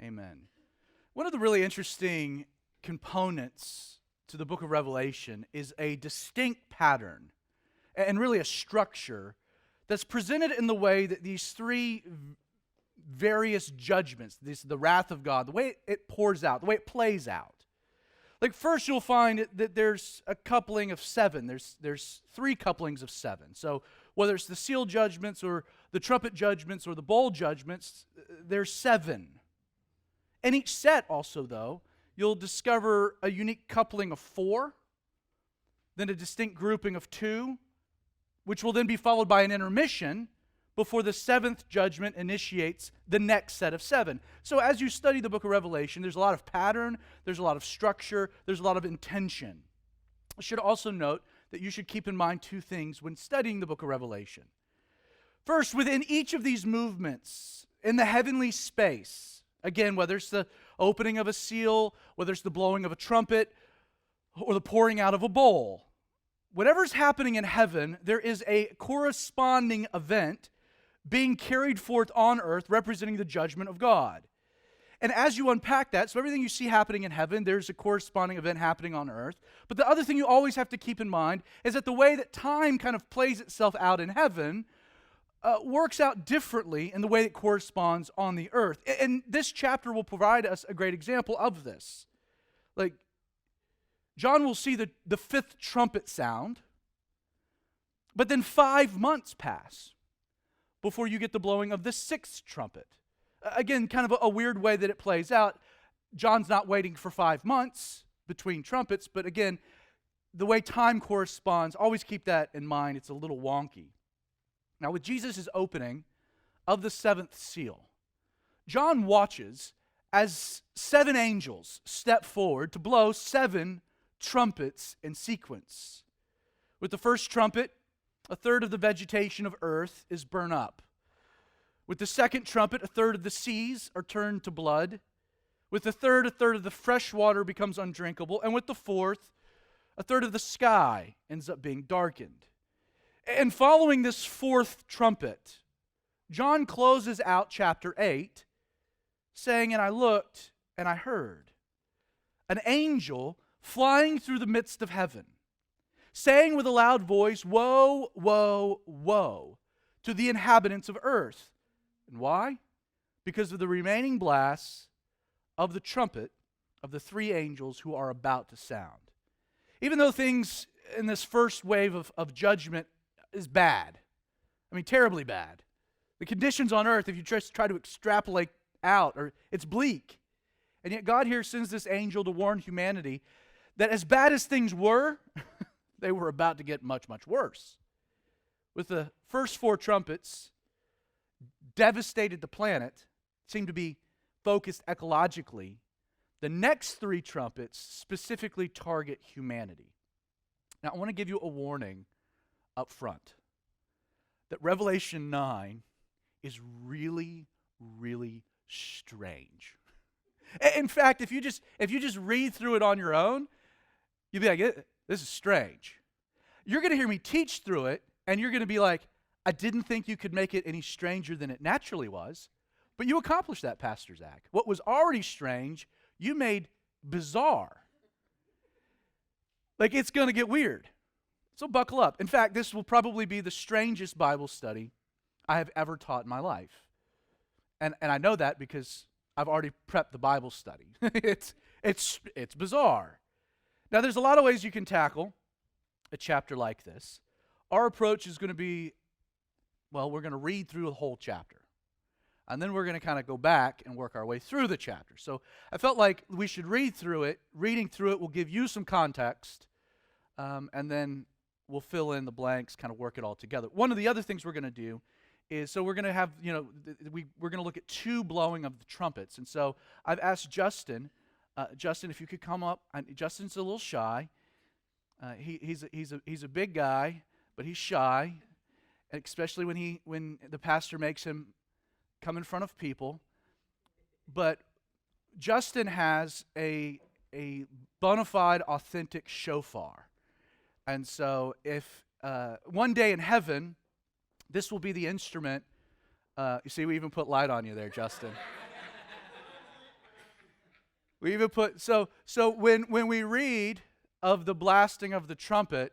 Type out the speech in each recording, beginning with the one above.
Amen. One of the really interesting components to the book of Revelation is a distinct pattern and really a structure that's presented in the way that these three various judgments, the wrath of God, the way it pours out, the way it plays out. Like first you'll find that there's a coupling of seven. There's three couplings of seven. So whether it's the seal judgments or the trumpet judgments or the bowl judgments, there's seven. In each set also, though, you'll discover a unique coupling of four, then a distinct grouping of two, which will then be followed by an intermission before the seventh judgment initiates the next set of seven. So as you study the book of Revelation, there's a lot of pattern, there's a lot of structure, there's a lot of intention. I should also note that you should keep in mind two things when studying the book of Revelation. First, within each of these movements, in the heavenly space, again, whether it's the opening of a seal, whether it's the blowing of a trumpet, or the pouring out of a bowl, whatever's happening in heaven, there is a corresponding event being carried forth on earth representing the judgment of God. And as you unpack that, so everything you see happening in heaven, there's a corresponding event happening on earth. But the other thing you always have to keep in mind is that the way that time kind of plays itself out in heaven works out differently in the way it corresponds on the earth. And this chapter will provide us a great example of this. Like, John will see the fifth trumpet sound, but then 5 months pass before you get the blowing of the sixth trumpet. Again, kind of a weird way that it plays out. John's not waiting for 5 months between trumpets, but again, the way time corresponds, always keep that in mind. It's a little wonky. Now, with Jesus' opening of the seventh seal, John watches as 7 angels step forward to blow 7 trumpets in sequence. With the first trumpet, a third of the vegetation of earth is burned up. With the second trumpet, a third of the seas are turned to blood. With the third, a third of the fresh water becomes undrinkable. And with the fourth, a third of the sky ends up being darkened. And following this fourth trumpet, John closes out chapter 8 saying, "And I looked and I heard an angel flying through the midst of heaven, saying with a loud voice, 'Woe, woe, woe to the inhabitants of earth.'" And why? Because of the remaining blasts of the trumpet of the 3 angels who are about to sound. Even though things in this first wave of judgment is bad, I mean terribly bad, the conditions on earth, if you just try to extrapolate out, it's bleak. And yet God here sends this angel to warn humanity that as bad as things were, they were about to get much, much worse. With the first 4 trumpets devastated the planet, seemed to be focused ecologically. The next 3 trumpets specifically target humanity. Now, I want to give you a warning up front that Revelation 9 is really, really strange. In fact, if you just read through it on your own, you'll be like, this is strange. You're going to hear me teach through it, and you're going to be like, I didn't think you could make it any stranger than it naturally was, but you accomplished that, Pastor Zach. What was already strange, you made bizarre. Like, it's going to get weird. So buckle up. In fact, this will probably be the strangest Bible study I have ever taught in my life. And I know that because I've already prepped the Bible study. It's bizarre. Now, there's a lot of ways you can tackle a chapter like this. Our approach is going to be, well, we're going to read through the whole chapter. And then we're going to kind of go back and work our way through the chapter. So I felt like we should read through it. Reading through it will give you some context, and then we'll fill in the blanks, kind of work it all together. One of the other things we're going to do is, so we're going to have, we're going to look at 2 blowing of the trumpets. And so I've asked Justin, if you could come up. Justin's a little shy. He's a big guy, but he's shy, especially when the pastor makes him come in front of people. But Justin has a bona fide, authentic shofar. And so if one day in heaven, this will be the instrument. You see, we even put light on you there, Justin. We even put so when we read of the blasting of the trumpet,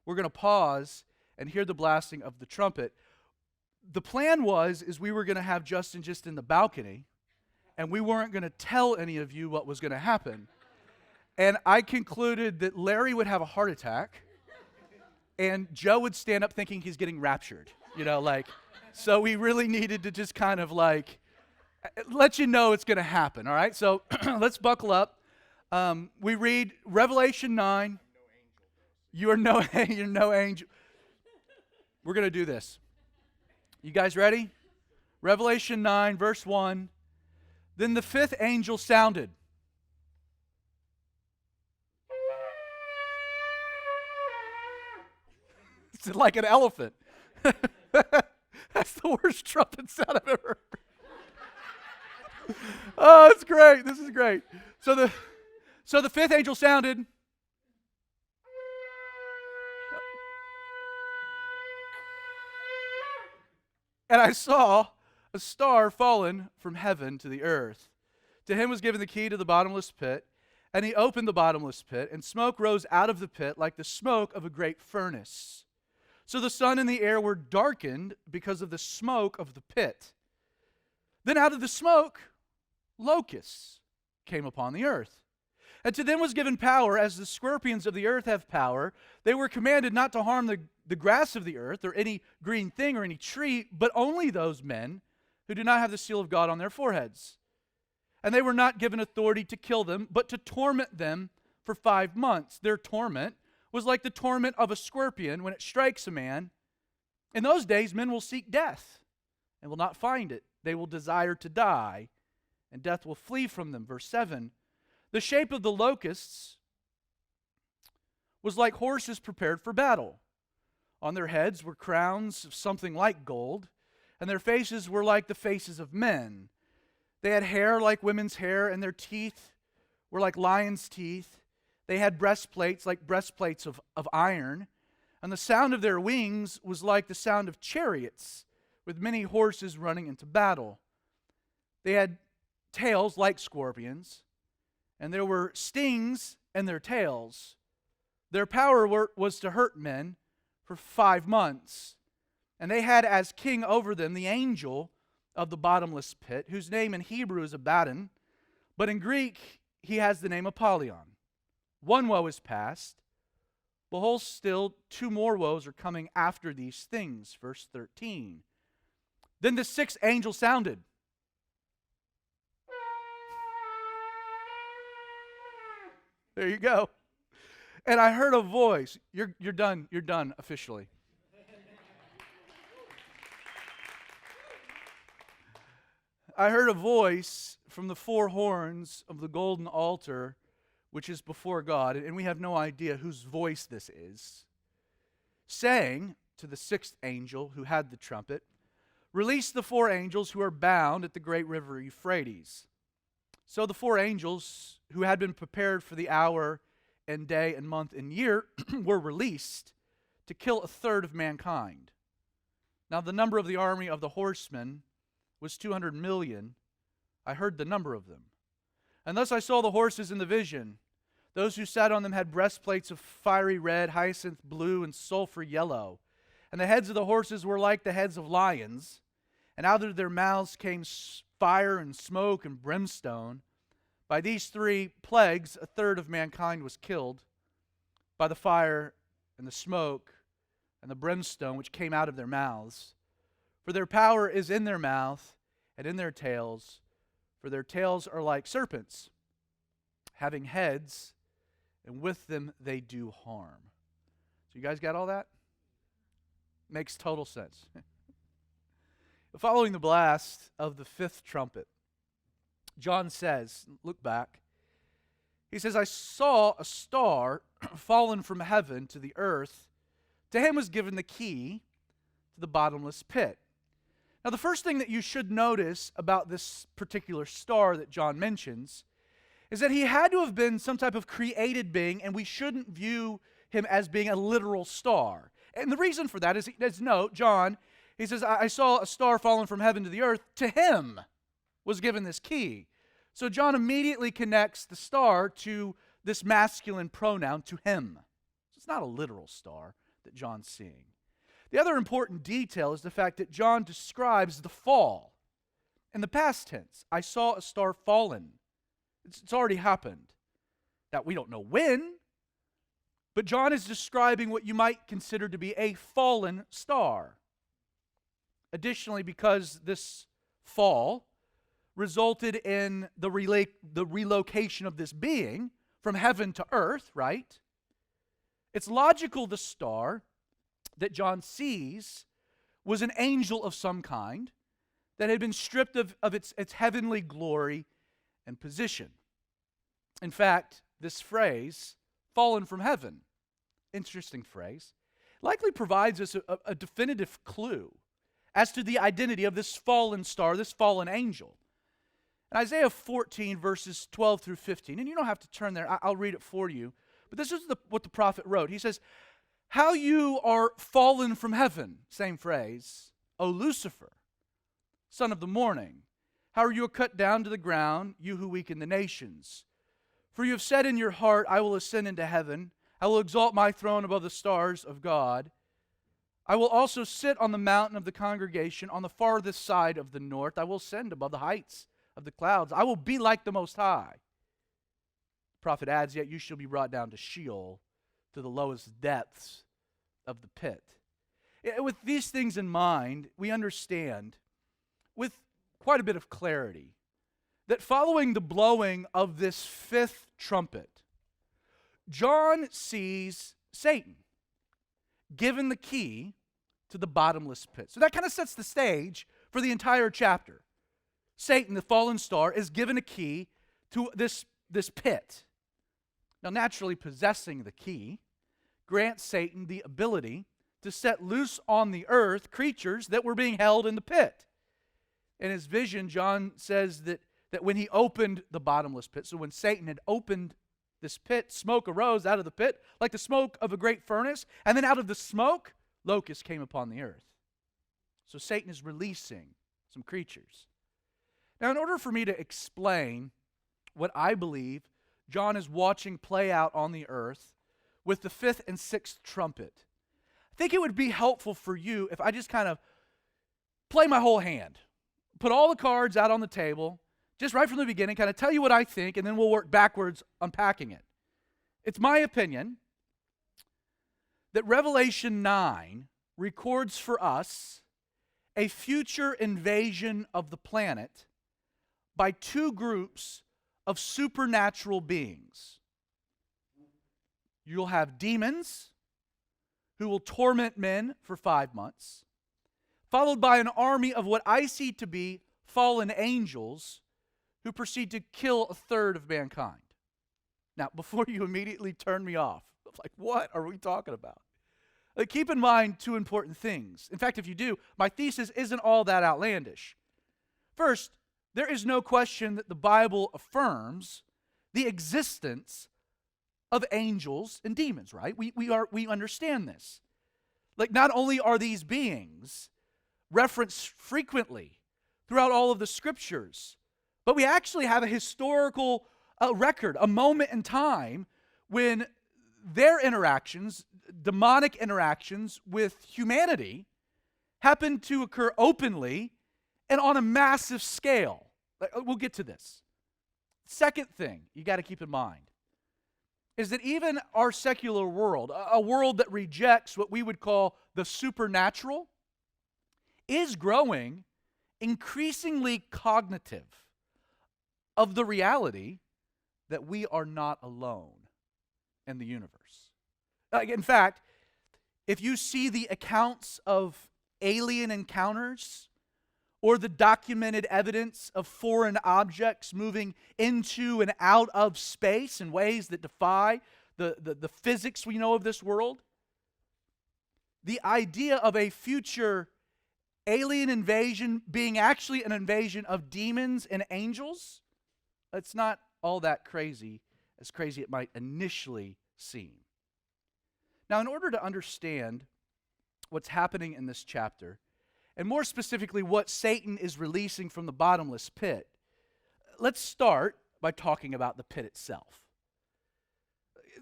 we're going to pause and hear the blasting of the trumpet. The plan is we were going to have Justin just in the balcony, and we weren't going to tell any of you what was going to happen. And I concluded that Larry would have a heart attack, and Joe would stand up thinking he's getting raptured. So we really needed to just kind of let you know it's going to happen, all right? So let's buckle up. We read Revelation 9. You're no angel. We're going to do this. You guys ready? Revelation 9, verse 1. Then the fifth angel sounded. It's like an elephant. That's the worst trumpet sound I've ever heard. Oh, it's great. This is great. So the fifth angel sounded. And I saw a star fallen from heaven to the earth. To him was given the key to the bottomless pit, and he opened the bottomless pit, and smoke rose out of the pit like the smoke of a great furnace. So the sun and the air were darkened because of the smoke of the pit. Then out of the smoke, locusts came upon the earth. And to them was given power, as the scorpions of the earth have power. They were commanded not to harm the grass of the earth, or any green thing, or any tree, but only those men who do not have the seal of God on their foreheads. And they were not given authority to kill them, but to torment them for 5 months. Their torment was like the torment of a scorpion when it strikes a man. In those days, men will seek death and will not find it. They will desire to die, and death will flee from them. Verse 7. The shape of the locusts was like horses prepared for battle. On their heads were crowns of something like gold, and their faces were like the faces of men. They had hair like women's hair, and their teeth were like lions' teeth. They had breastplates like breastplates of iron, and the sound of their wings was like the sound of chariots, with many horses running into battle. They had tails like scorpions, and there were stings in their tails. Their power was to hurt men for 5 months. And they had as king over them the angel of the bottomless pit, whose name in Hebrew is Abaddon, but in Greek he has the name Apollyon. One woe is past. Behold, still 2 more woes are coming after these things. Verse 13. Then the sixth angel sounded. There you go. And I heard a voice. You're done. You're done officially. I heard a voice from the 4 horns of the golden altar, which is before God, and we have no idea whose voice this is, saying to the sixth angel who had the trumpet, "Release the 4 angels who are bound at the great river Euphrates." So the 4 angels who had been prepared for the hour and day and month and year were released to kill 1/3 of mankind. Now the number of the army of the horsemen was 200 million. I heard the number of them. And thus I saw the horses in the vision. Those who sat on them had breastplates of fiery red, hyacinth blue, and sulfur yellow. And the heads of the horses were like the heads of lions. And out of their mouths came fire and smoke and brimstone. By these 3 plagues, 1/3 of mankind was killed, by the fire and the smoke and the brimstone which came out of their mouths. For their power is in their mouth and in their tails, for their tails are like serpents, having heads, and with them they do harm. So you guys got all that? Makes total sense. Following the blast of the 5th trumpet, John says, look back, he says, "I saw a star fallen from heaven to the earth. To him was given the key to the bottomless pit." Now, the first thing that you should notice about this particular star that John mentions is that he had to have been some type of created being, and we shouldn't view him as being a literal star. And the reason for that is, note, John, he says, "I saw a star fallen from heaven to the earth. To him was given this key." So John immediately connects the star to this masculine pronoun, to him. So it's not a literal star that John's seeing. The other important detail is the fact that John describes the fall in the past tense. I saw a star fallen. It's already happened. Now, we don't know when, but John is describing what you might consider to be a fallen star. Additionally, because this fall resulted in the relocation of this being from heaven to earth, right? It's logical the star that John sees was an angel of some kind that had been stripped of its heavenly glory and position. In fact, this phrase, fallen from heaven, interesting phrase, likely provides us a definitive clue as to the identity of this fallen star, this fallen angel. In Isaiah 14, verses 12 through 15, and you don't have to turn there, I'll read it for you, but this is what the prophet wrote. He says, "How you are fallen from heaven," same phrase, "O Lucifer, son of the morning. How you are cut down to the ground, you who weaken the nations. For you have said in your heart, I will ascend into heaven. I will exalt my throne above the stars of God. I will also sit on the mountain of the congregation on the farthest side of the north. I will ascend above the heights of the clouds. I will be like the Most High." The prophet adds, "Yet you shall be brought down to Sheol, to the lowest depths of the pit." With these things in mind, we understand with quite a bit of clarity that following the blowing of this fifth trumpet, John sees Satan given the key to the bottomless pit. So that kind of sets the stage for the entire chapter. Satan, the fallen star, is given a key to this pit. Now, naturally, possessing the key grants Satan the ability to set loose on the earth creatures that were being held in the pit. In his vision, John says that when he opened the bottomless pit, so when Satan had opened this pit, smoke arose out of the pit like the smoke of a great furnace, and then out of the smoke, locusts came upon the earth. So Satan is releasing some creatures. Now, in order for me to explain what I believe John is watching play out on the earth with the fifth and sixth trumpet, I think it would be helpful for you if I just kind of play my whole hand, put all the cards out on the table, just right from the beginning, kind of tell you what I think, and then we'll work backwards unpacking it. It's my opinion that Revelation 9 records for us a future invasion of the planet by two groups of supernatural beings. You'll have demons who will torment men for 5 months, followed by an army of what I see to be fallen angels who proceed to kill a third of mankind. Now, before you immediately turn me off, like, what are we talking about? Keep in mind two important things. In fact, if you do, my thesis isn't all that outlandish. First, there is no question that the Bible affirms the existence of angels and demons, right? We understand this. Like, not only are these beings referenced frequently throughout all of the scriptures, but we actually have a historical record, a moment in time when their interactions, demonic interactions with humanity, happened to occur openly and on a massive scale. We'll get to this. Second thing you got to keep in mind is that even our secular world, a world that rejects what we would call the supernatural, is growing increasingly cognitive of the reality that we are not alone in the universe. In fact, if you see the accounts of alien encounters or the documented evidence of foreign objects moving into and out of space in ways that defy the physics we know of this world, the idea of a future alien invasion being actually an invasion of demons and angels, it's not all that crazy, as crazy it might initially seem. Now, in order to understand what's happening in this chapter, and more specifically what Satan is releasing from the bottomless pit, let's start by talking about the pit itself.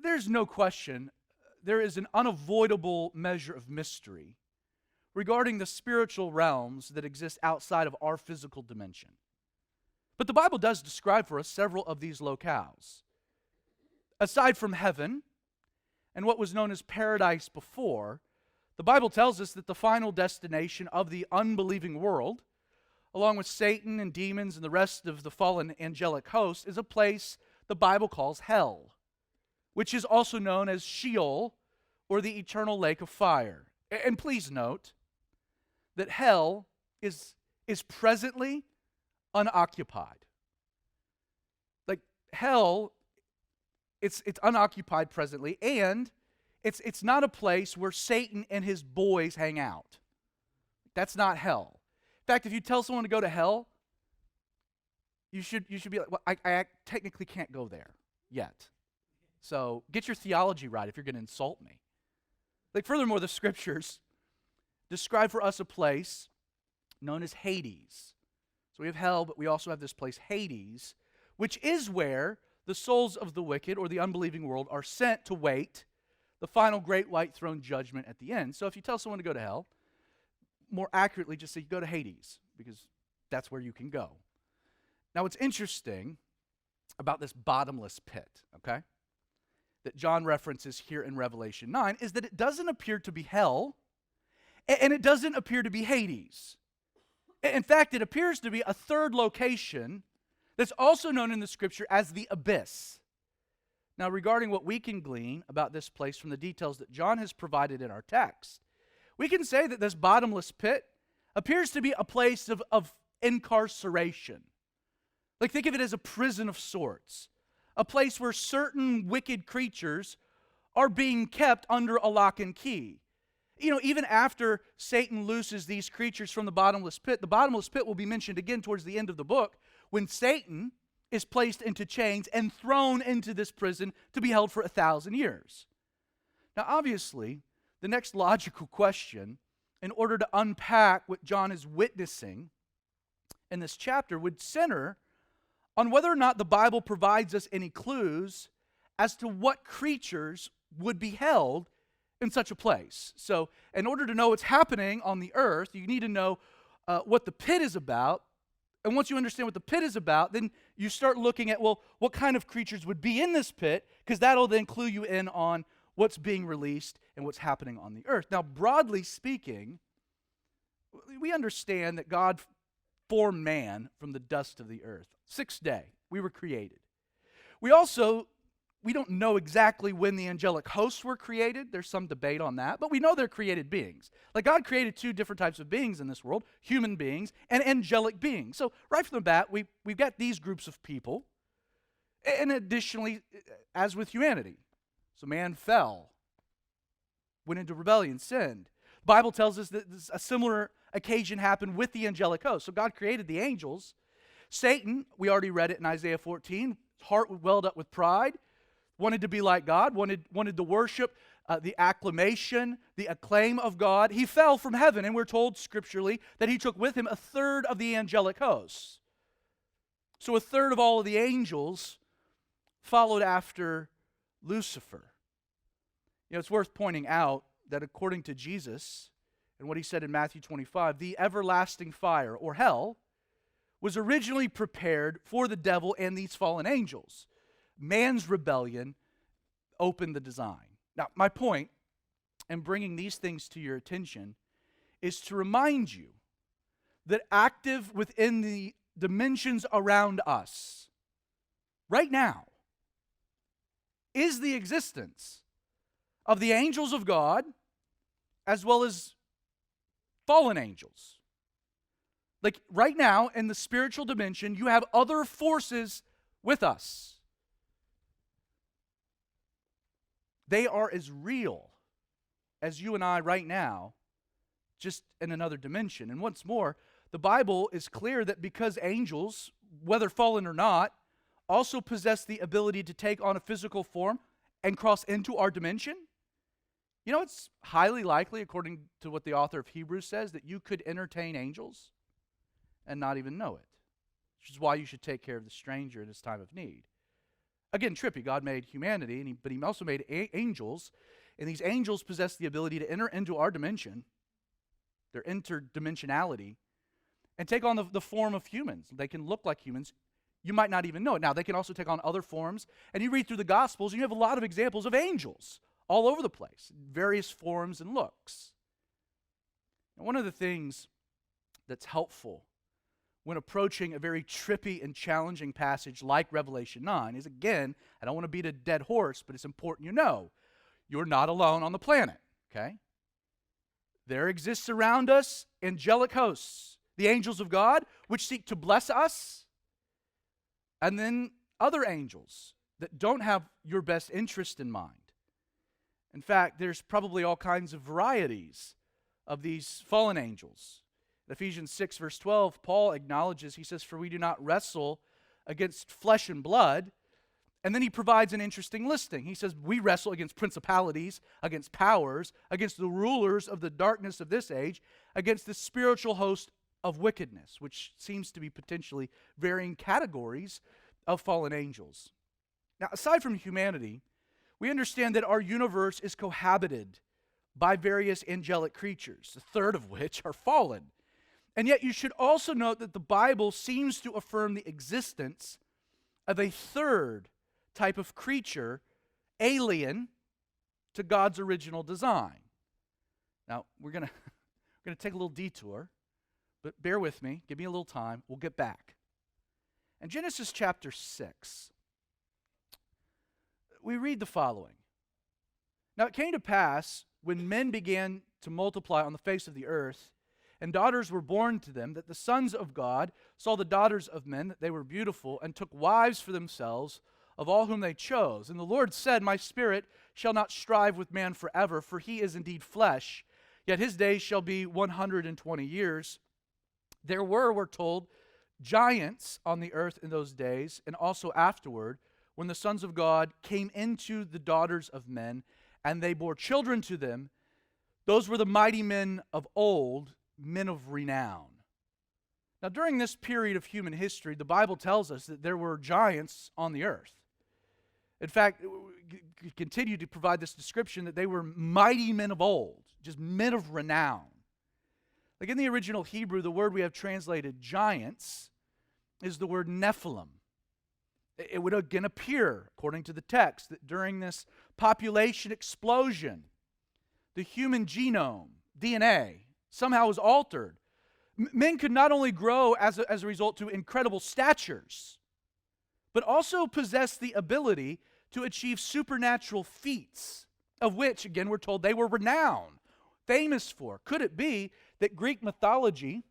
There's no question there is an unavoidable measure of mystery regarding the spiritual realms that exist outside of our physical dimension. But the Bible does describe for us several of these locales. Aside from heaven and what was known as paradise before, the Bible tells us that the final destination of the unbelieving world, along with Satan and demons and the rest of the fallen angelic host, is a place the Bible calls hell, which is also known as Sheol, or the eternal lake of fire. And please note that hell is presently unoccupied. Like hell, it's unoccupied presently, and it's not a place where Satan and his boys hang out. That's not hell. In fact, if you tell someone to go to hell, you should be like, well, I technically can't go there yet. So get your theology right if you're going to insult me. Like furthermore, the scriptures describe for us a place known as Hades. So we have hell, but we also have this place, Hades, which is where the souls of the wicked or the unbelieving world are sent to wait the final great white throne judgment at the end. So if you tell someone to go to hell, more accurately just say you go to Hades, because that's where you can go. Now what's interesting about this bottomless pit, okay, that John references here in Revelation 9 is that it doesn't appear to be hell, and it doesn't appear to be Hades. In fact, it appears to be a third location that's also known in the scripture as the abyss. Now, regarding what we can glean about this place from the details that John has provided in our text, we can say that this bottomless pit appears to be a place of incarceration. Like, think of it as a prison of sorts, a place where certain wicked creatures are being kept under a lock and key. You know, even after Satan looses these creatures from the bottomless pit will be mentioned again towards the end of the book, when Satan is placed into chains and thrown into this prison to be held for 1,000 years. Now, obviously, the next logical question, in order to unpack what John is witnessing in this chapter, would center on whether or not the Bible provides us any clues as to what creatures would be held in such a place. So, in order to know what's happening on the earth, you need to know what the pit is about. And once you understand what the pit is about, then you start looking at, well, what kind of creatures would be in this pit, because that'll then clue you in on what's being released and what's happening on the earth. Now, broadly speaking, we understand that God formed man from the dust of the earth. 6th day, we were created. We don't know exactly when the angelic hosts were created. There's some debate on that, but we know they're created beings. Like God created 2 different types of beings in this world, human beings and angelic beings. So right from the bat, we've got these groups of people. And additionally, as with humanity, so man fell, went into rebellion, sinned. The Bible tells us that a similar occasion happened with the angelic host. So God created the angels. Satan, we already read it in Isaiah 14, his heart welled up with pride, wanted to be like God, wanted to worship, the acclamation, the acclaim of God. He fell from heaven, and we're told scripturally that he took with him 1/3 of the angelic hosts. So 1/3 of all of the angels followed after Lucifer. You know, it's worth pointing out that according to Jesus and what he said in Matthew 25, the everlasting fire, or hell, was originally prepared for the devil and these fallen angels. Man's rebellion opened the design. Now, my point in bringing these things to your attention is to remind you that active within the dimensions around us right now is the existence of the angels of God as well as fallen angels. Like right now in the spiritual dimension, you have other forces with us. They are as real as you and I right now, just in another dimension. And once more, the Bible is clear that because angels, whether fallen or not, also possess the ability to take on a physical form and cross into our dimension, you know, it's highly likely, according to what the author of Hebrews says, that you could entertain angels and not even know it. which is why you should take care of the stranger in his time of need. Again, trippy. God made humanity, but he also made angels, and these angels possess the ability to enter into our dimension, their interdimensionality, and take on the form of humans. They can look like humans. You might not even know it. Now, they can also take on other forms, and you read through the Gospels, and you have a lot of examples of angels all over the place, various forms and looks. And one of the things that's helpful when approaching a very trippy and challenging passage like Revelation 9 is, again, I don't want to beat a dead horse, but it's important you know, you're not alone on the planet, okay? There exists around us angelic hosts, the angels of God, which seek to bless us, and then other angels that don't have your best interest in mind. In fact, there's probably all kinds of varieties of these fallen angels. In Ephesians 6, verse 12, Paul acknowledges, he says, "For we do not wrestle against flesh and blood." And then he provides an interesting listing. He says, we wrestle against principalities, against powers, against the rulers of the darkness of this age, against the spiritual host of wickedness, which seems to be potentially varying categories of fallen angels. Now, aside from humanity, we understand that our universe is cohabited by various angelic creatures, a third of which are fallen. And yet you should also note that the Bible seems to affirm the existence of a third type of creature alien to God's original design. Now, we're going to take a little detour, but bear with me. Give me a little time. We'll get back. In Genesis chapter 6, we read the following. Now, it came to pass when men began to multiply on the face of the earth, and daughters were born to them, that the sons of God saw the daughters of men, that they were beautiful, and took wives for themselves of all whom they chose. And the Lord said, My spirit shall not strive with man forever, for he is indeed flesh, yet his days shall be 120 years. There were, we're told, giants on the earth in those days, and also afterward, when the sons of God came into the daughters of men, and they bore children to them. Those were the mighty men of old, men of renown. Now, during this period of human history, the Bible tells us that there were giants on the earth. In fact, we continue to provide this description that they were mighty men of old, just men of renown. Like in the original Hebrew, the word we have translated giants is the word Nephilim. It would again appear, according to the text, that during this population explosion, the human genome, DNA, somehow was altered. Men could not only grow as a result to incredible statures, but also possess the ability to achieve supernatural feats, of which, again, we're told they were renowned, famous for. Could it be that Greek mythology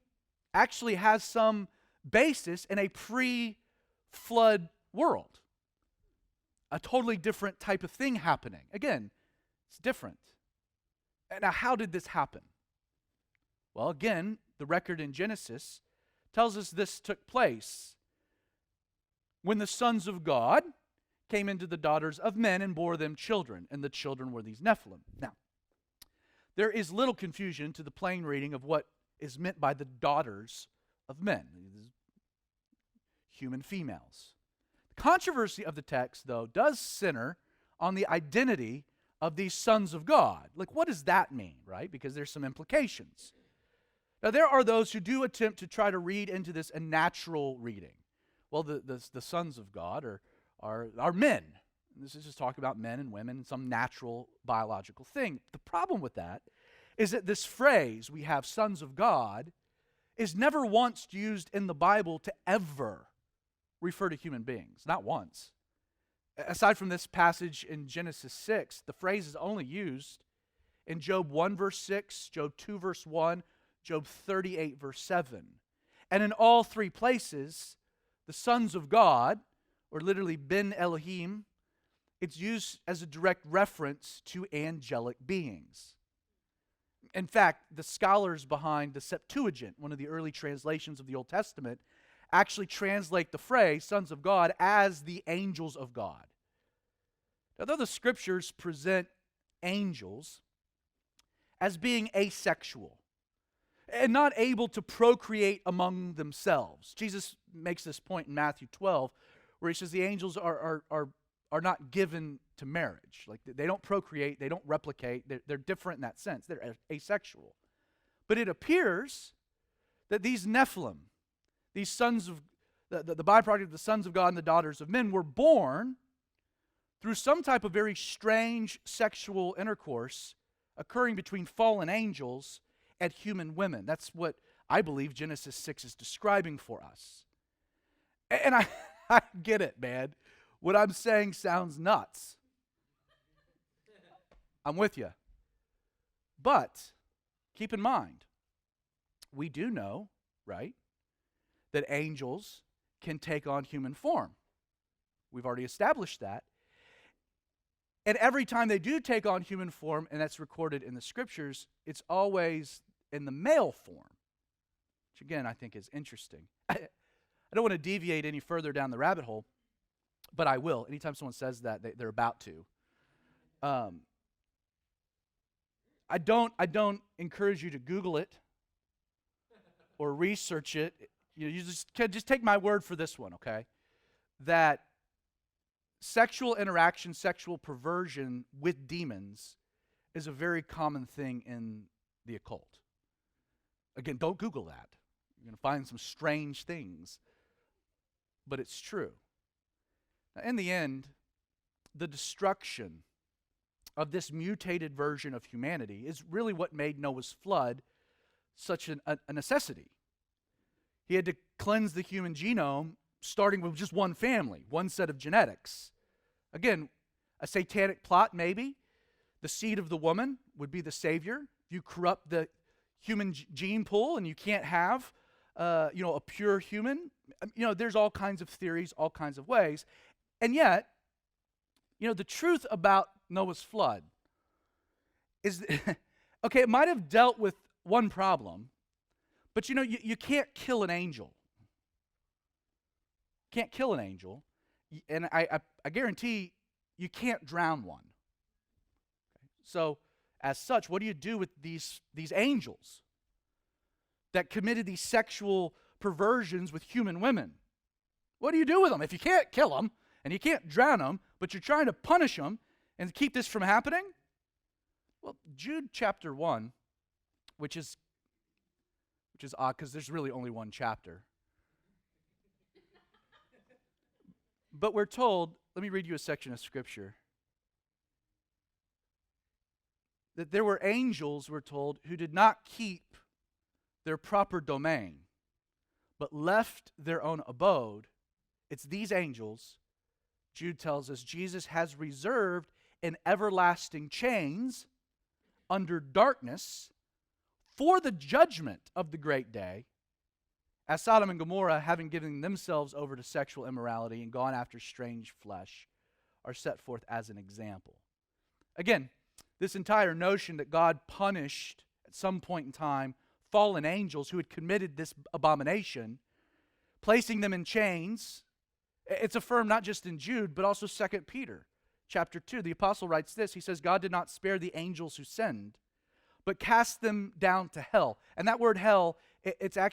actually has some basis in a pre-flood world? A totally different type of thing happening. Again, it's different. Now, how did this happen? Well, again, the record in Genesis tells us this took place when the sons of God came into the daughters of men and bore them children, and the children were these Nephilim. Now, there is little confusion to the plain reading of what is meant by the daughters of men, human females. The controversy of the text, though, does center on the identity of these sons of God. Like, what does that mean, right? Because there's some implications. Now, there are those who do attempt to try to read into this a natural reading. Well, the sons of God are men. This is just talking about men and women and some natural biological thing. The problem with that is that this phrase, we have sons of God, is never once used in the Bible to ever refer to human beings. Not once. Aside from this passage in Genesis 6, the phrase is only used in Job 1 verse 6, Job 2 verse 1, Job 38 verse 7. And in all three places, the sons of God, or literally Ben Elohim, it's used as a direct reference to angelic beings. In fact, the scholars behind the Septuagint, one of the early translations of the Old Testament, actually translate the phrase sons of God as the angels of God. Now, though the scriptures present angels as being asexual, and not able to procreate among themselves. Jesus makes this point in Matthew 12, where he says the angels are not given to marriage. Like, they don't procreate, they don't replicate, they're different in that sense. They're asexual. But it appears that these Nephilim, these sons of, the byproduct of the sons of God and the daughters of men, were born through some type of very strange sexual intercourse occurring between fallen angels and human women. That's what I believe Genesis 6 is describing for us. And I get it, man. What I'm saying sounds nuts. I'm with you. But keep in mind, we do know, right, that angels can take on human form. We've already established that. And every time they do take on human form, and that's recorded in the scriptures, it's always in the male form, which again I think is interesting. I don't want to deviate any further down the rabbit hole, but I will. Anytime someone says that, they're about to. I don't encourage you to Google it or research it. You just take my word for this one, okay? That sexual interaction, sexual perversion with demons is a very common thing in the occult. Again, don't Google that. You're going to find some strange things, but it's true. Now, in the end, the destruction of this mutated version of humanity is really what made Noah's flood such a necessity. He had to cleanse the human genome starting with just one family, one set of genetics. Again, a satanic plot maybe. The seed of the woman would be the savior. You corrupt the human gene pool and you can't have a pure human. There's all kinds of theories, all kinds of ways. And yet, the truth about Noah's flood is, okay, it might have dealt with one problem, but you can't kill an angel. Can't kill an angel, and I guarantee you can't drown one. Okay? So, as such, what do you do with these angels that committed these sexual perversions with human women? What do you do with them if you can't kill them and you can't drown them, but you're trying to punish them and keep this from happening? Well, Jude chapter 1, which is odd because there's really only one chapter. But we're told, let me read you a section of scripture, that there were angels, we're told, who did not keep their proper domain, but left their own abode. It's these angels, Jude tells us, Jesus has reserved in everlasting chains under darkness for the judgment of the great day, as Sodom and Gomorrah, having given themselves over to sexual immorality and gone after strange flesh, are set forth as an example. Again, this entire notion that God punished at some point in time fallen angels who had committed this abomination, placing them in chains, it's affirmed not just in Jude, but also 2 Peter chapter 2. The apostle writes this. He says, God did not spare the angels who sinned, but cast them down to hell. And that word hell, it's a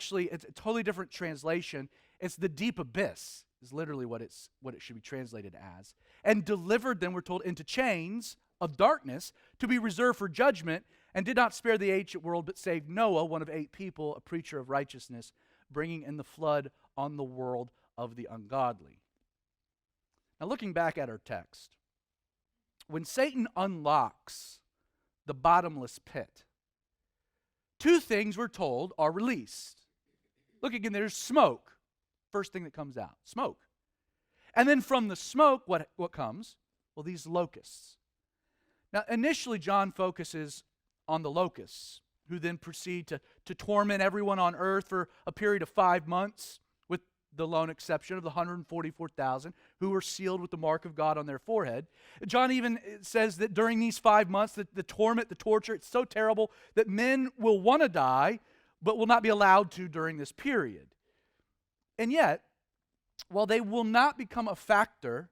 totally different translation. It's the deep abyss is literally what it should be translated as. And delivered them, we're told, into chains of darkness to be reserved for judgment, and did not spare the ancient world, but saved Noah, one of 8 people, a preacher of righteousness, bringing in the flood on the world of the ungodly. Now, looking back at our text, when Satan unlocks the bottomless pit, 2 things we're told are released. Look again, there's smoke. First thing that comes out, smoke. And then from the smoke, what comes? Well, these locusts. Now, initially, John focuses on the locusts, who then proceed to torment everyone on earth for a period of 5 months, with the lone exception of the 144,000 who were sealed with the mark of God on their forehead. John even says that during these 5 months, the torment, the torture, it's so terrible that men will want to die, but will not be allowed to during this period. And yet, while they will not become a factor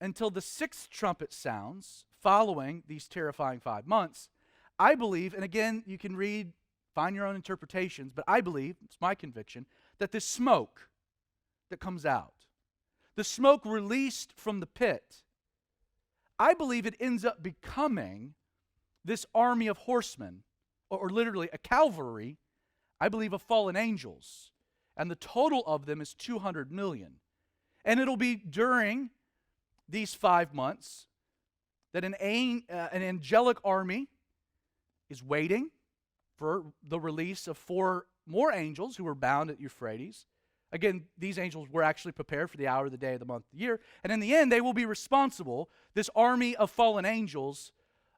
until the 6th trumpet sounds following these terrifying 5 months, I believe, and again, you can read find your own interpretations, but I believe, it's my conviction, that this smoke that comes out, the smoke released from the pit, I believe it ends up becoming this army of horsemen, or literally a cavalry, I believe, of fallen angels. And the total of them is 200 million. And it'll be during these 5 months that an angelic army is waiting for the release of 4 more angels who were bound at Euphrates. Again, these angels were actually prepared for the hour of the day of the month of the year. And in the end, they will be responsible, this army of fallen angels,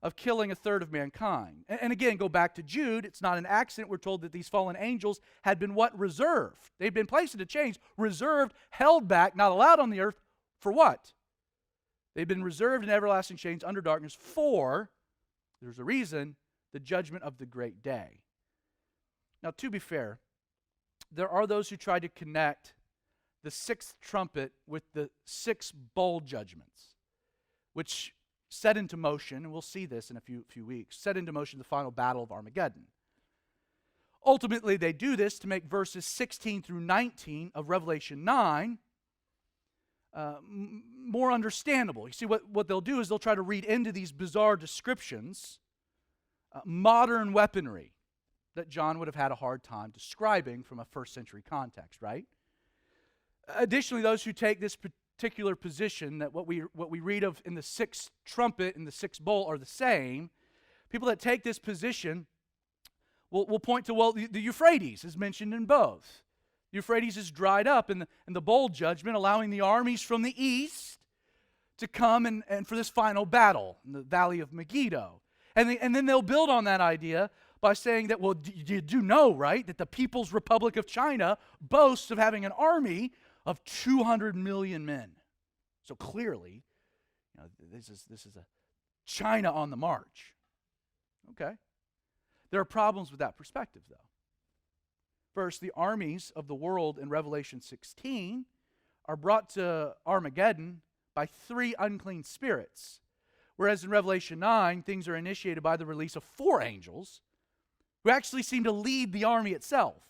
of killing a third of mankind. And again, go back to Jude. It's not an accident. We're told that these fallen angels had been what? Reserved. They'd been placed into chains, reserved, held back, not allowed on the earth. For what? They've been reserved in everlasting chains under darkness for, there's a reason, the judgment of the great day. Now, to be fair, there are those who try to connect the 6th trumpet with the 6 bowl judgments, which set into motion, and we'll see this in a few weeks, set into motion the final battle of Armageddon. Ultimately, they do this to make verses 16 through 19 of Revelation 9 more understandable. You see, what they'll do is they'll try to read into these bizarre descriptions modern weaponry that John would have had a hard time describing from a first century context, right? Additionally, those who take this particular position that what we read of in the 6th trumpet and the 6th bowl are the same, people that take this position will point to, well, the Euphrates is mentioned in both. Euphrates is dried up in the bowl judgment, allowing the armies from the east to come and for this final battle in the valley of Megiddo. And then they'll build on that idea by saying that, well, you do know, right, that the People's Republic of China boasts of having an army of 200 million men. So clearly, this is a China on the march. Okay. There are problems with that perspective, though. First, the armies of the world in Revelation 16 are brought to Armageddon by 3 unclean spirits, whereas in Revelation 9, things are initiated by the release of 4 angels who actually seem to lead the army itself.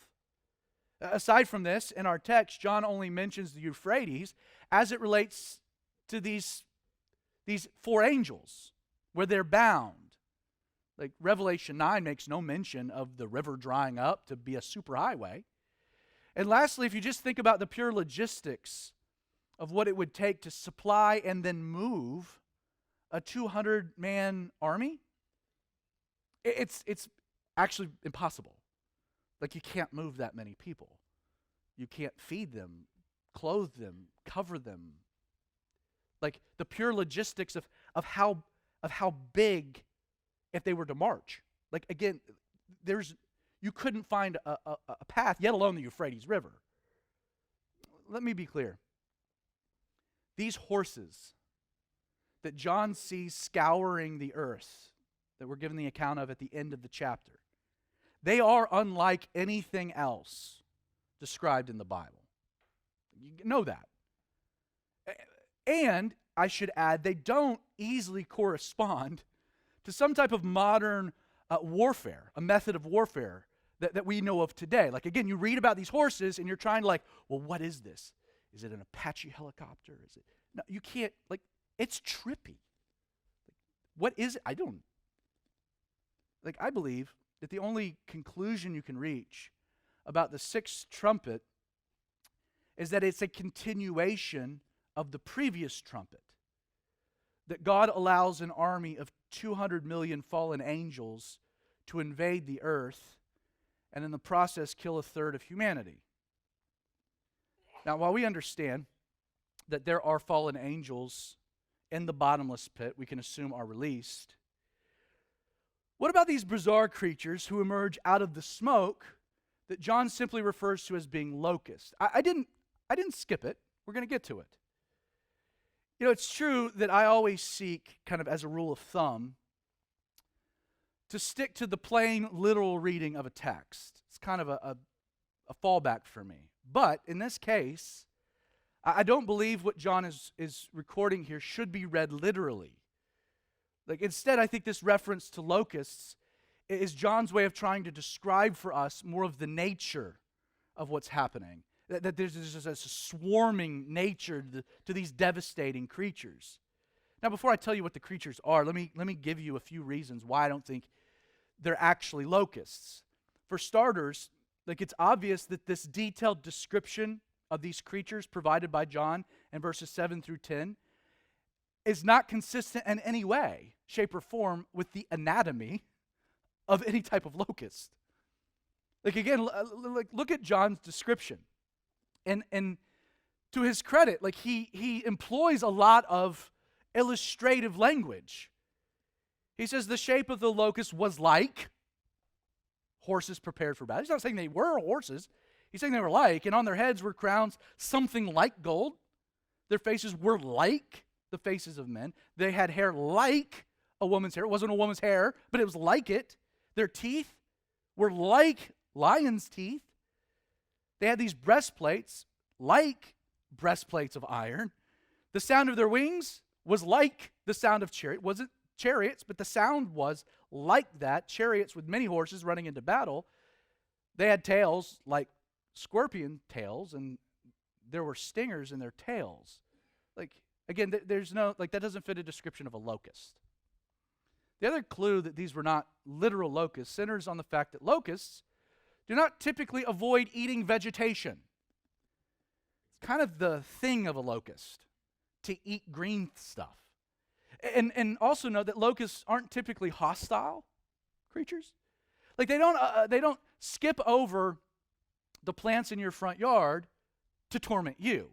Aside from this, in our text, John only mentions the Euphrates as it relates to these 4 angels, where they're bound. Like Revelation 9 makes no mention of the river drying up to be a superhighway. And lastly, if you just think about the pure logistics of what it would take to supply and then move a 200-man army, it's actually impossible. Like, you can't move that many people. You can't feed them, clothe them, cover them. Like, the pure logistics of how big, if they were to march. Like, again, you couldn't find a path, yet alone the Euphrates River. Let me be clear. These horses that John sees scouring the earth, that we're given the account of at the end of the chapter, they are unlike anything else described in the Bible. You know that. And I should add, they don't easily correspond to some type of modern warfare, a method of warfare that we know of today. Like, again, you read about these horses and you're trying to, like, well, what is this? Is it an Apache helicopter? Is it? No, you can't, like, it's trippy. What is it? I believe that the only conclusion you can reach about the 6th trumpet is that it's a continuation of the previous trumpet. That God allows an army of 200 million fallen angels to invade the earth and in the process kill a third of humanity. Now, while we understand that there are fallen angels in the bottomless pit, we can assume are released, what about these bizarre creatures who emerge out of the smoke that John simply refers to as being locusts? I didn't skip it. We're going to get to it. You know, it's true that I always seek, kind of as a rule of thumb, to stick to the plain, literal reading of a text. It's kind of a fallback for me. But in this case, I don't believe what John is recording here should be read literally. Like, instead, I think this reference to locusts is John's way of trying to describe for us more of the nature of what's happening. That there's just a swarming nature to these devastating creatures. Now, before I tell you what the creatures are, let me give you a few reasons why I don't think they're actually locusts. For starters, it's obvious that this detailed description of these creatures provided by John in verses 7 through 10 is not consistent in any way, shape, or form with the anatomy of any type of locust. Again, look at John's description. And to his credit, he employs a lot of illustrative language. He says the shape of the locust was like horses prepared for battle. He's not saying they were horses. He's saying they were like, and on their heads were crowns something like gold. Their faces were like the faces of men. They had hair like a woman's hair. It wasn't a woman's hair, but it was like it. Their teeth were like lion's teeth. They had these breastplates like breastplates of iron. The sound of their wings was like the sound of chariots. It wasn't chariots, but the sound was like that. Chariots with many horses running into battle. They had tails like scorpion tails, and there were stingers in their tails. Again, there's no, that doesn't fit a description of a locust. The other clue that these were not literal locusts centers on the fact that locusts do not typically avoid eating vegetation. It's kind of the thing of a locust, to eat green stuff. And also know that locusts aren't typically hostile creatures. They don't skip over the plants in your front yard to torment you.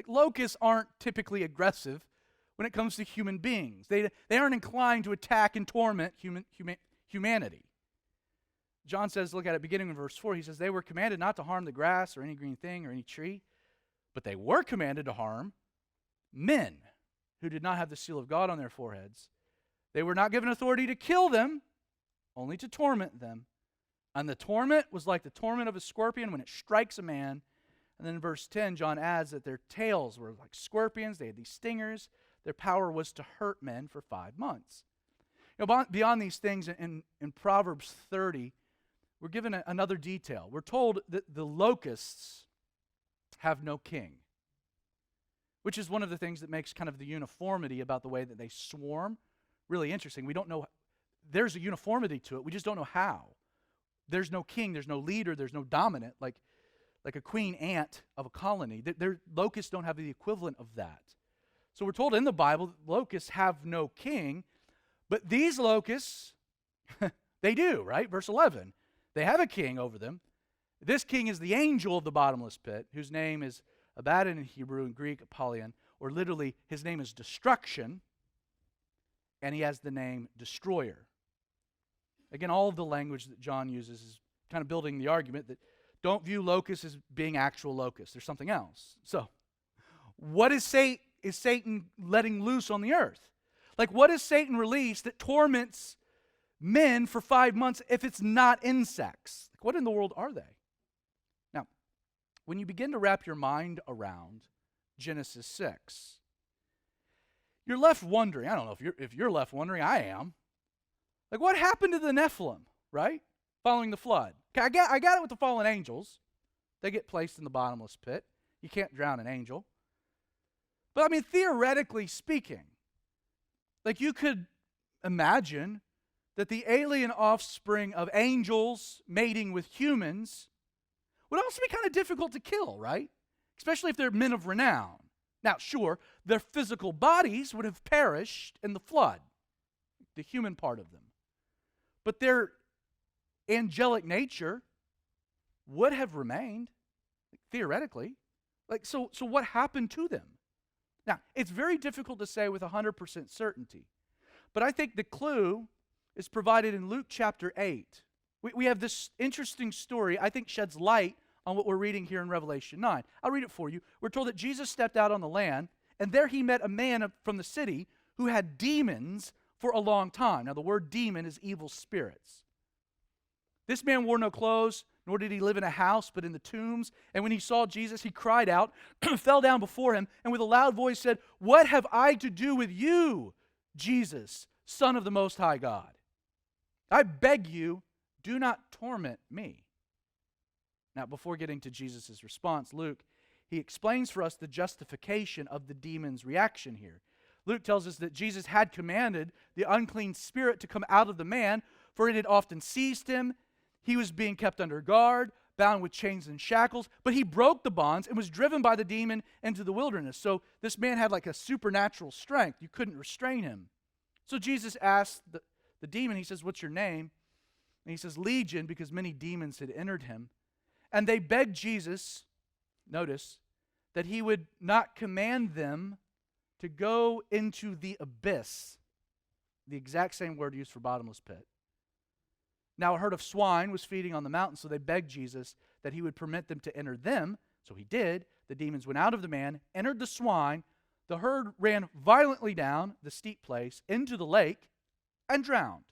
Locusts aren't typically aggressive when it comes to human beings. They aren't inclined to attack and torment humanity. John says, look at it beginning in verse 4, he says, they were commanded not to harm the grass or any green thing or any tree, but they were commanded to harm men who did not have the seal of God on their foreheads. They were not given authority to kill them, only to torment them. And the torment was like the torment of a scorpion when it strikes a man. And then in verse 10, John adds that their tails were like scorpions. They had these stingers. Their power was to hurt men for 5 months. Beyond these things, in Proverbs 30, we're given another detail. We're told that the locusts have no king, which is one of the things that makes kind of the uniformity about the way that they swarm really interesting. We don't know. There's a uniformity to it. We just don't know how. There's no king. There's no leader. There's no dominant, like a queen ant of a colony. Locusts don't have the equivalent of that. So we're told in the Bible that locusts have no king, but these locusts, they do, right? Verse 11. They have a king over them. This king is the angel of the bottomless pit, whose name is Abaddon in Hebrew and Greek, Apollyon, or literally his name is Destruction, and he has the name Destroyer. Again, all of the language that John uses is kind of building the argument that don't view locusts as being actual locusts. There's something else. So, what is Satan letting loose on the earth? What is Satan released that torments men for 5 months if it's not insects? What in the world are they? Now, when you begin to wrap your mind around Genesis 6, you're left wondering, I don't know if you're left wondering, I am. What happened to the Nephilim, right? Following the flood. Okay, I got it with the fallen angels. They get placed in the bottomless pit. You can't drown an angel. But theoretically speaking, you could imagine that the alien offspring of angels mating with humans would also be kind of difficult to kill, right? Especially if they're men of renown. Now, sure, their physical bodies would have perished in the flood, the human part of them. But their angelic nature would have remained, theoretically. So what happened to them? Now, it's very difficult to say with 100% certainty, but I think the clue is provided in Luke chapter 8. We have this interesting story, I think sheds light on what we're reading here in Revelation 9. I'll read it for you. We're told that Jesus stepped out on the land, and there he met a man from the city who had demons for a long time. Now, the word demon is evil spirits. This man wore no clothes, nor did he live in a house, but in the tombs. And when he saw Jesus, he cried out, fell down before him, and with a loud voice said, "What have I to do with you, Jesus, Son of the Most High God?" I beg you, do not torment me. Now, before getting to Jesus' response, Luke, he explains for us the justification of the demon's reaction here. Luke tells us that Jesus had commanded the unclean spirit to come out of the man, for it had often seized him. He was being kept under guard, bound with chains and shackles, but he broke the bonds and was driven by the demon into the wilderness. So this man had like a supernatural strength. You couldn't restrain him. So Jesus asked the demon, he says, "What's your name?" And he says, "Legion," because many demons had entered him. And they begged Jesus, notice, that he would not command them to go into the abyss, the exact same word used for bottomless pit. Now a herd of swine was feeding on the mountain, so they begged Jesus that he would permit them to enter them. So he did. The demons went out of the man, entered the swine. The herd ran violently down the steep place into the lake and drowned.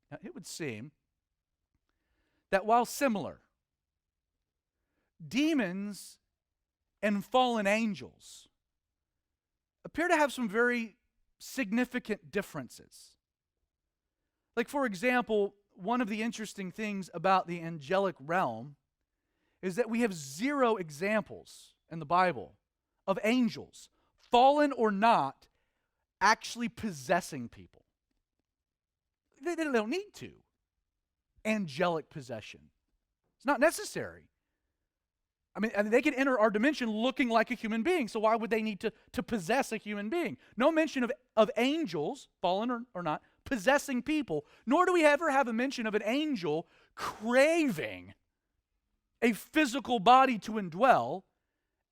Now it would seem that while similar, demons and fallen angels appear to have some very significant differences. Like, for example, one of the interesting things about the angelic realm is that we have 0 examples in the Bible of angels, fallen or not, actually possessing people. They don't need to. Angelic possession. It's not necessary. I mean, they can enter our dimension looking like a human being, so why would they need to possess a human being? No mention of angels, fallen or not, possessing people, nor do we ever have a mention of an angel craving a physical body to indwell,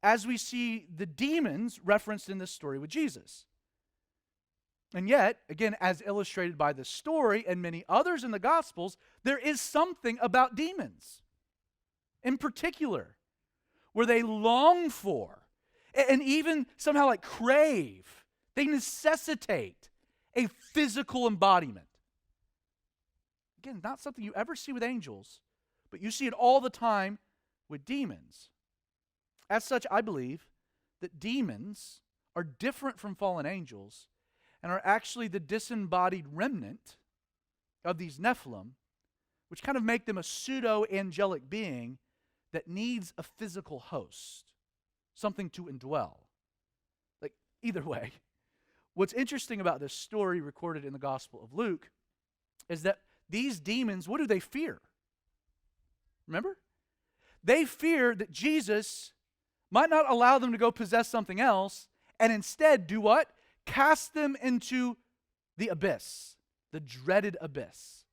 as we see the demons referenced in this story with Jesus. And yet, again, as illustrated by this story and many others in the Gospels, there is something about demons in particular where they long for and even somehow like crave, they necessitate a physical embodiment. Again, not something you ever see with angels, but you see it all the time with demons. As such, I believe that demons are different from fallen angels and are actually the disembodied remnant of these Nephilim, which kind of make them a pseudo-angelic being that needs a physical host, something to indwell. Like, either way, what's interesting about this story recorded in the Gospel of Luke is that these demons, what do they fear? Remember? They fear that Jesus might not allow them to go possess something else, and instead do what? Cast them into the abyss, the dreaded abyss.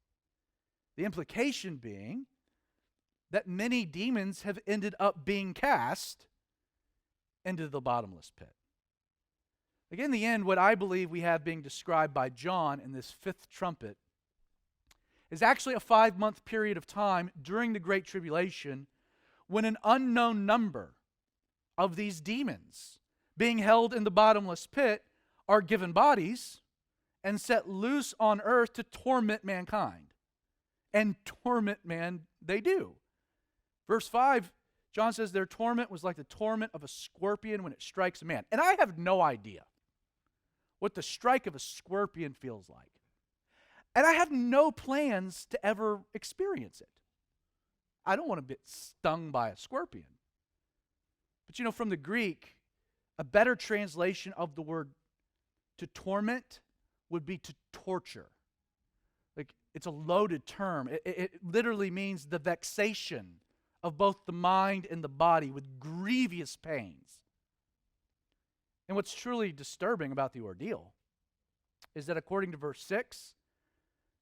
The implication being that many demons have ended up being cast into the bottomless pit. Again, in the end, what I believe we have being described by John in this 5th trumpet is actually a 5-month period of time during the Great Tribulation when an unknown number of these demons being held in the bottomless pit are given bodies and set loose on earth to torment mankind. And torment man they do. Verse 5, John says their torment was like the torment of a scorpion when it strikes a man. And I have no idea what the strike of a scorpion feels like. And I have no plans to ever experience it. I don't want to get stung by a scorpion. But you know, from the Greek, a better translation of the word to torment would be to torture. Like, it's a loaded term. It literally means the vexation of both the mind and the body with grievous pains. And what's truly disturbing about the ordeal is that according to verse 6,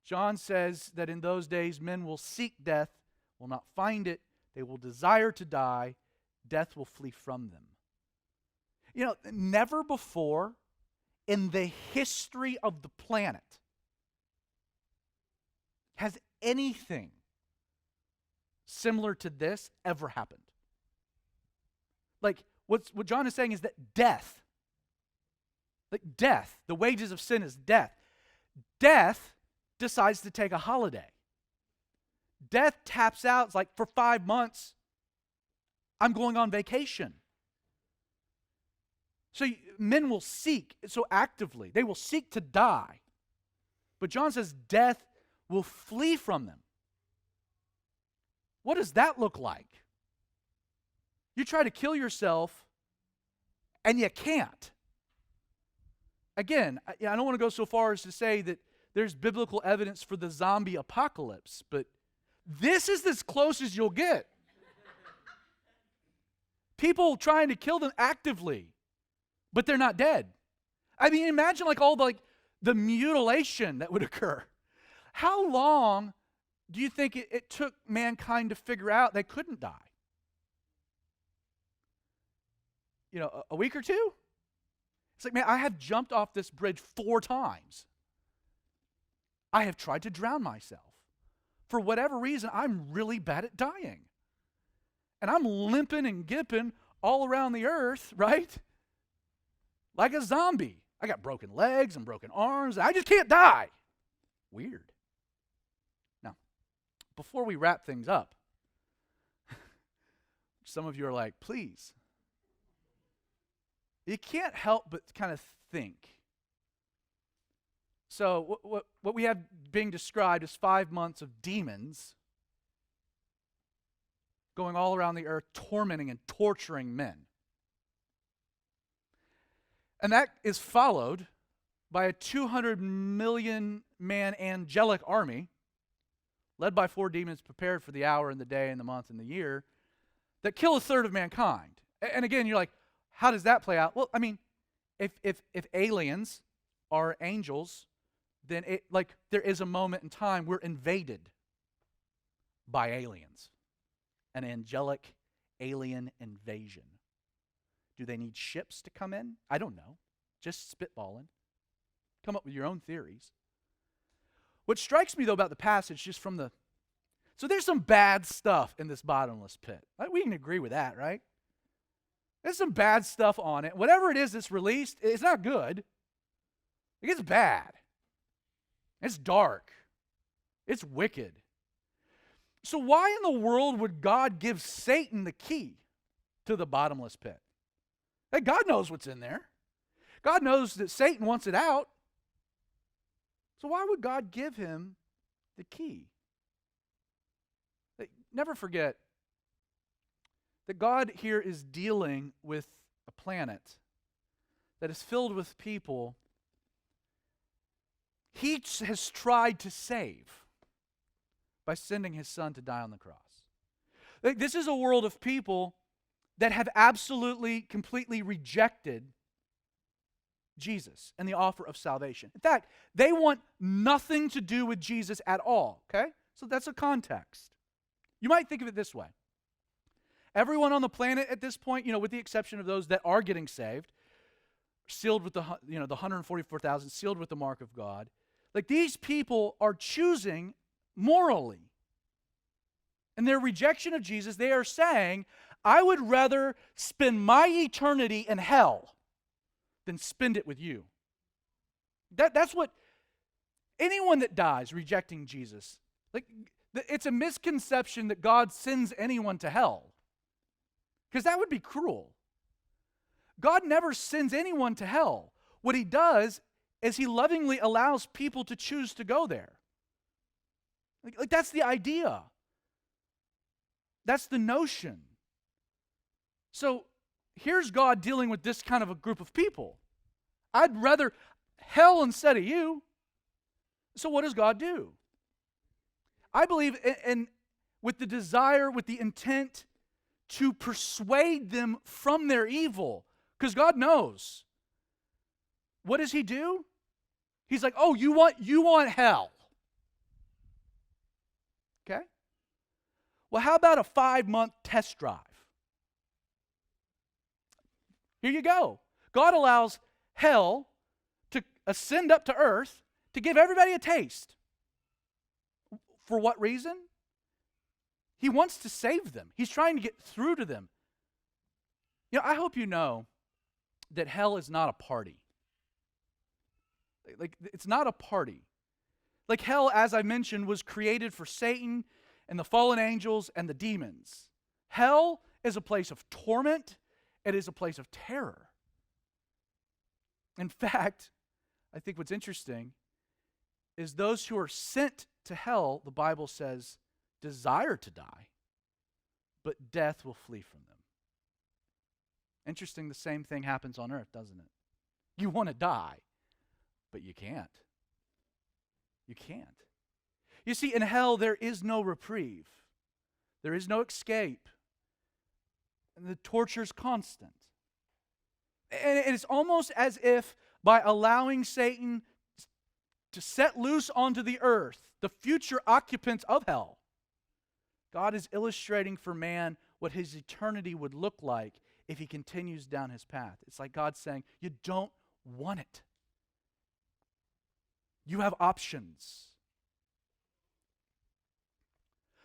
John says that in those days men will seek death, will not find it, they will desire to die, death will flee from them. You know, never before in the history of the planet has anything similar to this ever happened. Like, what John is saying is that death, the wages of sin is death. Death decides to take a holiday. Death taps out. It's like, for 5 months, I'm going on vacation. So men will seek, so actively, they will seek to die. But John says death will flee from them. What does that look like? You try to kill yourself, and you can't. Again, I don't want to go so far as to say that there's biblical evidence for the zombie apocalypse, but this is as close as you'll get. People trying to kill them actively, but they're not dead. I mean, imagine all the mutilation that would occur. How long do you think it took mankind to figure out they couldn't die? A week or two? It's like, man, I have jumped off this bridge 4 times. I have tried to drown myself. For whatever reason, I'm really bad at dying. And I'm limping and gipping all around the earth, right? Like a zombie. I got broken legs and broken arms. I just can't die. Weird. Now, before we wrap things up, some of you are like, please. You can't help but kind of think. So what we have being described is 5 months of demons going all around the earth, tormenting and torturing men. And that is followed by a 200 million man angelic army led by 4 demons prepared for the hour and the day and the month and the year that kill 1/3 of mankind. And again, you're like, how does that play out? Well, I mean, if aliens are angels, then there is a moment in time we're invaded by aliens. An angelic alien invasion. Do they need ships to come in? I don't know. Just spitballing. Come up with your own theories. What strikes me, though, about the passage, so there's some bad stuff in this bottomless pit. We can agree with that, right? There's some bad stuff on it. Whatever it is that's released, it's not good. It's bad. It's dark. It's wicked. So why in the world would God give Satan the key to the bottomless pit? Hey, God knows what's in there. God knows that Satan wants it out. So why would God give him the key? Never forget that God here is dealing with a planet that is filled with people He has tried to save by sending his son to die on the cross. This is a world of people that have absolutely, completely rejected Jesus and the offer of salvation. In fact, they want nothing to do with Jesus at all, okay? So that's a context. You might think of it this way. Everyone on the planet at this point, with the exception of those that are getting saved, sealed with the 144,000, sealed with the mark of God, like these people are choosing morally. In their rejection of Jesus, they are saying, I would rather spend my eternity in hell than spend it with you. That's what anyone that dies rejecting Jesus, it's a misconception that God sends anyone to hell. Because that would be cruel. God never sends anyone to hell. What he does is he lovingly allows people to choose to go there. Like that's the idea. That's the notion. So here's God dealing with this kind of a group of people. I'd rather hell instead of you. So what does God do? I believe with the desire, with the intent to persuade them from their evil. Because God knows. What does he do? He's like, oh, you want hell. Okay? Well, how about a 5-month test drive? Here you go. God allows hell to ascend up to earth to give everybody a taste. For what reason? He wants to save them. He's trying to get through to them. I hope you know that hell is not a party. It's not a party. Like hell, as I mentioned, was created for Satan and the fallen angels and the demons. Hell is a place of torment. It is a place of terror. In fact, I think what's interesting is those who are sent to hell, the Bible says, desire to die, but death will flee from them. Interesting, the same thing happens on earth, doesn't it? You want to die, but you can't. You can't. You see, in hell, there is no reprieve. There is no escape. And the torture's constant. And it's almost as if by allowing Satan to set loose onto the earth, the future occupants of hell, God is illustrating for man what his eternity would look like if he continues down his path. It's like God saying, you don't want it. You have options.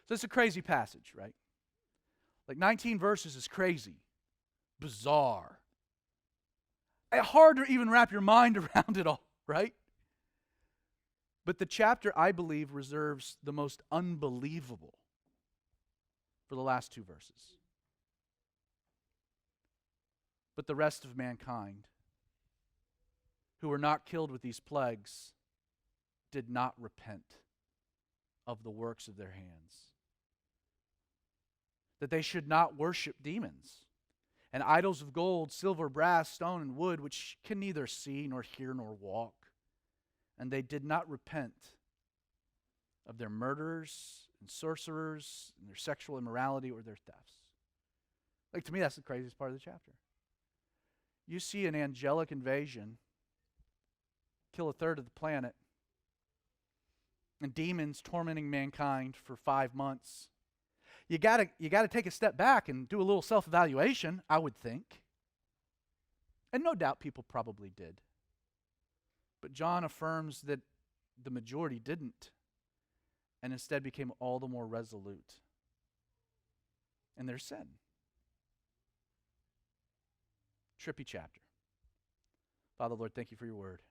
So it's a crazy passage, right? Like 19 verses is crazy, bizarre. Hard to even wrap your mind around it all, right? But the chapter, I believe, reserves the most unbelievable for the last two verses. But the rest of mankind, who were not killed with these plagues, did not repent of the works of their hands. That they should not worship demons and idols of gold, silver, brass, stone, and wood, which can neither see nor hear nor walk. And they did not repent of their murderers and sorcerers and their sexual immorality or their thefts. Like, to me, that's the craziest part of the chapter. You see an angelic invasion kill a third of the planet, and demons tormenting mankind for 5 months. You gotta take a step back and do a little self-evaluation, I would think. And no doubt people probably did. But John affirms that the majority didn't, and instead became all the more resolute in their sin. Trippy chapter. Father, Lord, thank you for your word.